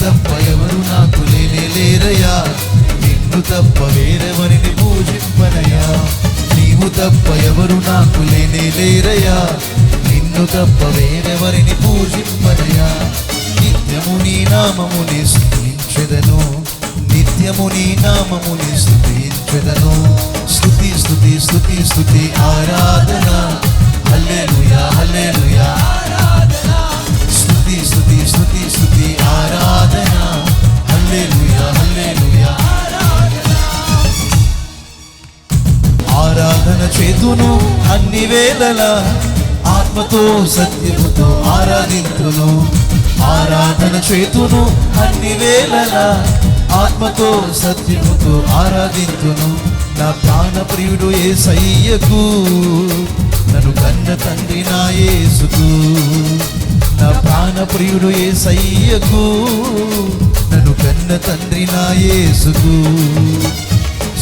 తప్ప ఎవరు నాకు లేనే లేరయ్యా, నిన్ను తప్ప వేరెవరిని పూజింపనయ్యా. నీవు తప్ప ఎవరు నాకు లేనే లేరయ్యా, నిన్ను తప్ప వేరెవరిని పూజింపనయ్యా. నిత్యము నీ నామముని స్తుతించెదను, నిత్యము నీ నామముని స్తుతించెదను. స్తుతి స్తుతి స్తుతి స్తుతి ఆరాధన, హల్లెలూయా హల్లెలూయా. స్తుతి స్తుతి స్తుతి స్తుతి ఆరాధన, హల్లెలూయా హల్లెలూయా. ఆరాధన చేతును అన్ని వేళలా, ఆత్మతో సత్యముతో ఆరాధింతును. ఆరాధన చేతును అన్ని వేళలా, ఆత్మతో సత్యముతో ఆరాధింతును. నా ప్రాణ ప్రియుడు యేసయ్యకు, నన్ను కన్న తండ్రి నా యేసుకు. నా ప్రాణ ప్రియుడు యేసయ్యకు, నన్ను కన్న తండ్రి నా యేసుకు.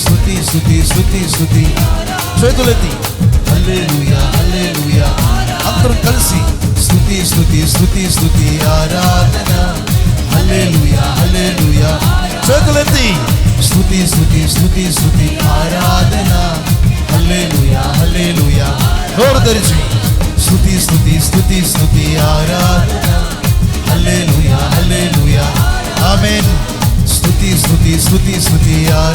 స్తుతి స్తుతి స్తుతి స్తుతి, చేతులెత్తి హల్లెలూయా హల్లెలూయా. అందరం కలిసి స్తుతి స్తుతి స్తుతి స్తుతి ఆరాధన, హల్లెలూయా హల్లెలూయా. చేతులెత్తి స్తుతి స్తుతి స్తుతి స్తుతి ఆరాధన, హల్లెలూయా హల్లెలూయా. నోరు తెరిచి స్తుతి స్తుతి స్తుతి స్తుతి ఆరాధన, హల్లెలూయా హల్లెలూయా. ఆమేన్. స్తుతి స్తుతి స్తుతి స్తుతి ఆరాధన.